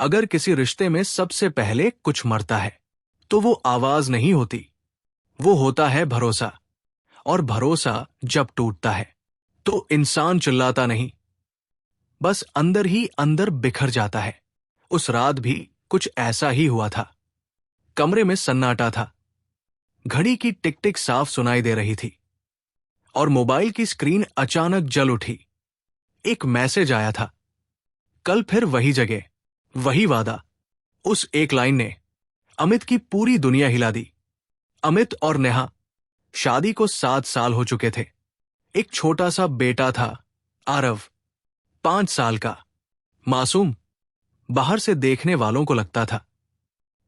अगर किसी रिश्ते में सबसे पहले कुछ मरता है तो वो आवाज नहीं होती, वो होता है भरोसा। और भरोसा जब टूटता है तो इंसान चिल्लाता नहीं, बस अंदर ही अंदर बिखर जाता है। उस रात भी कुछ ऐसा ही हुआ था। कमरे में सन्नाटा था, घड़ी की टिक टिक साफ सुनाई दे रही थी और मोबाइल की स्क्रीन अचानक जल उठी। एक मैसेज आया था, कल फिर वही जगह, वही वादा। उस एक लाइन ने अमित की पूरी दुनिया हिला दी। अमित और नेहा शादी को 7 साल हो चुके थे। एक छोटा सा बेटा था, आरव, 5 साल का, मासूम। बाहर से देखने वालों को लगता था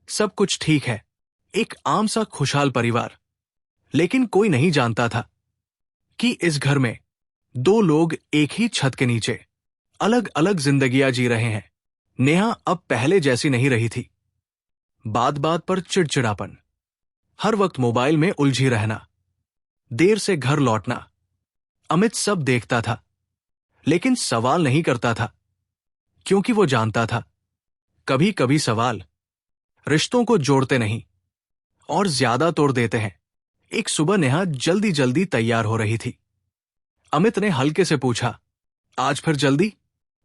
सब कुछ ठीक है, एक आम सा खुशहाल परिवार। लेकिन कोई नहीं जानता था कि इस घर में 2 लोग एक ही छत के नीचे अलग अलग जिंदगियां जी रहे हैं। नेहा अब पहले जैसी नहीं रही थी। बात बात पर चिड़चिड़ापन, हर वक्त मोबाइल में उलझी रहना, देर से घर लौटना। अमित सब देखता था लेकिन सवाल नहीं करता था, क्योंकि वो जानता था कभी कभी सवाल रिश्तों को जोड़ते नहीं और ज्यादा तोड़ देते हैं। एक सुबह नेहा जल्दी जल्दी तैयार हो रही थी। अमित ने हल्के से पूछा, आज फिर जल्दी?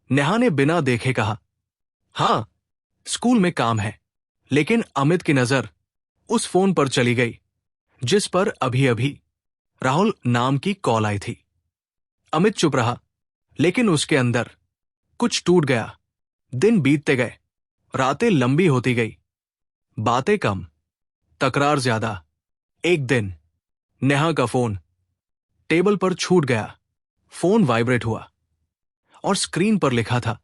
नेहा ने बिना देखे कहा, हां, स्कूल में काम है। लेकिन अमित की नजर उस फोन पर चली गई जिस पर अभी अभी राहुल नाम की कॉल आई थी। अमित चुप रहा, लेकिन उसके अंदर कुछ टूट गया। दिन बीतते गए, रातें लंबी होती गई, बातें कम, तकरार ज्यादा। एक दिन नेहा का फोन टेबल पर छूट गया। फोन वाइब्रेट हुआ और स्क्रीन पर लिखा था,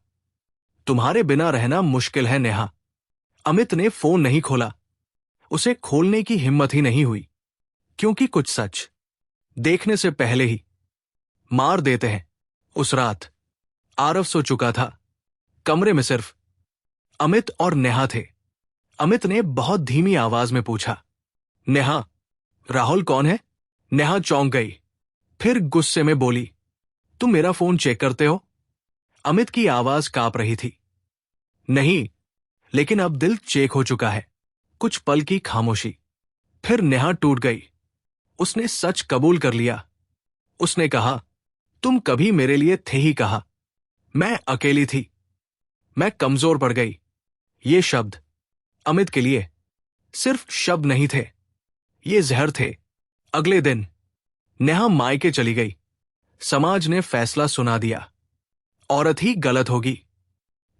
तुम्हारे बिना रहना मुश्किल है नेहा। अमित ने फोन नहीं खोला, उसे खोलने की हिम्मत ही नहीं हुई, क्योंकि कुछ सच देखने से पहले ही मार देते हैं। उस रात आरव सो चुका था। कमरे में सिर्फ अमित और नेहा थे। अमित ने बहुत धीमी आवाज में पूछा, नेहा, राहुल कौन है? नेहा चौंक गई, फिर गुस्से में बोली, तुम मेरा फोन चेक करते हो? अमित की आवाज कांप रही थी। नहीं, लेकिन अब दिल चेक हो चुका है। कुछ पल की खामोशी, फिर नेहा टूट गई। उसने सच कबूल कर लिया। उसने कहा, तुम कभी मेरे लिए थे ही कहा। मैं अकेली थी, मैं कमजोर पड़ गई। ये शब्द अमित के लिए सिर्फ शब्द नहीं थे, ये जहर थे। अगले दिन नेहा मायके चली गई। समाज ने फैसला सुना दिया, औरत ही गलत होगी।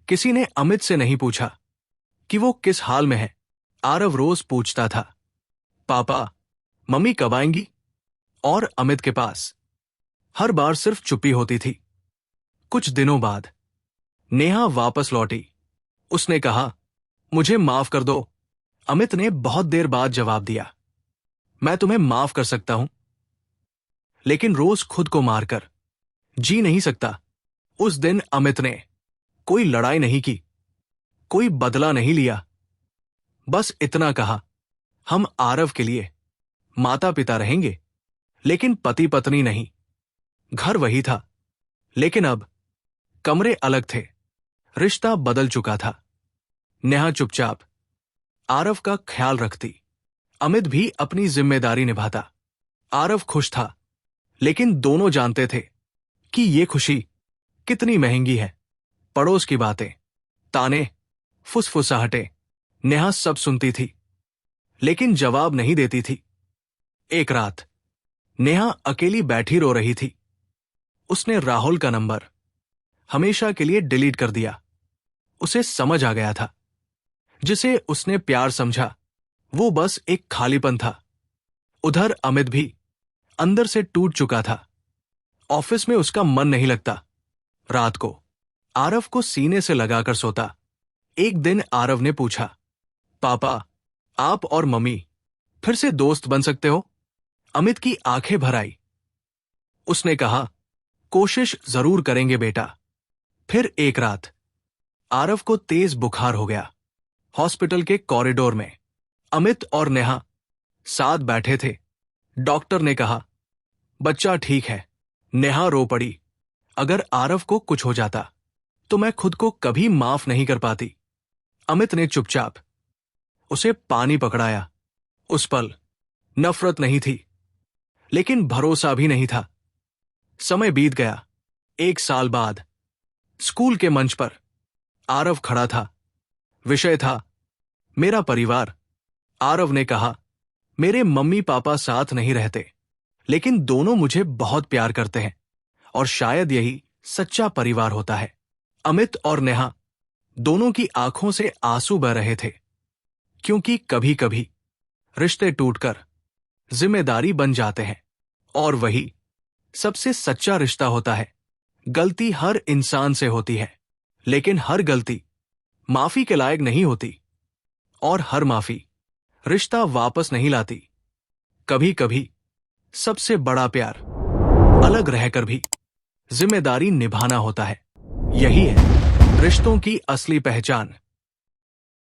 किसी ने अमित से नहीं पूछा कि वो किस हाल में है। आरव रोज पूछता था, पापा, मम्मी कब आएंगी? और अमित के पास हर बार सिर्फ चुप्पी होती थी। कुछ दिनों बाद नेहा वापस लौटी। उसने कहा, मुझे माफ कर दो। अमित ने बहुत देर बाद जवाब दिया, मैं तुम्हें माफ कर सकता हूं, लेकिन रोज खुद को मारकर जी नहीं सकता। उस दिन अमित ने कोई लड़ाई नहीं की, कोई बदला नहीं लिया, बस इतना कहा, हम आरव के लिए माता पिता रहेंगे, लेकिन पति पत्नी नहीं। घर वही था, लेकिन अब कमरे अलग थे। रिश्ता बदल चुका था। नेहा चुपचाप आरव का ख्याल रखती, अमित भी अपनी जिम्मेदारी निभाता। आरव खुश था, लेकिन दोनों जानते थे कि ये खुशी कितनी महंगी है। पड़ोस की बातें, ताने, फुसफुसाहटें, नेहा सब सुनती थी, लेकिन जवाब नहीं देती थी। एक रात नेहा अकेली बैठी रो रही थी। उसने राहुल का नंबर हमेशा के लिए डिलीट कर दिया। उसे समझ आ गया था, जिसे उसने प्यार समझा वो बस एक खालीपन था। उधर अमित भी अंदर से टूट चुका था। ऑफिस में उसका मन नहीं लगता। रात को आरव को सीने से लगाकर सोता। एक दिन आरव ने पूछा, पापा, आप और मम्मी फिर से दोस्त बन सकते हो? अमित की आंखें भर आई। उसने कहा, कोशिश जरूर करेंगे बेटा। फिर एक रात आरव को तेज बुखार हो गया। हॉस्पिटल के कॉरिडोर में अमित और नेहा साथ बैठे थे। डॉक्टर ने कहा, बच्चा ठीक है। नेहा रो पड़ी, अगर आरव को कुछ हो जाता तो मैं खुद को कभी माफ नहीं कर पाती। अमित ने चुपचाप उसे पानी पकड़ाया। उस पल नफरत नहीं थी, लेकिन भरोसा भी नहीं था। समय बीत गया। 1 साल बाद स्कूल के मंच पर आरव खड़ा था। विषय था मेरा परिवार। आरव ने कहा, मेरे मम्मी पापा साथ नहीं रहते, लेकिन दोनों मुझे बहुत प्यार करते हैं, और शायद यही सच्चा परिवार होता है। अमित और नेहा दोनों की आंखों से आंसू बह रहे थे, क्योंकि कभी कभी रिश्ते टूटकर जिम्मेदारी बन जाते हैं, और वही सबसे सच्चा रिश्ता होता है। गलती हर इंसान से होती है, लेकिन हर गलती माफी के लायक नहीं होती, और हर माफी रिश्ता वापस नहीं लाती। कभी कभी सबसे बड़ा प्यार अलग रहकर भी जिम्मेदारी निभाना होता है। यही है रिश्तों की असली पहचान।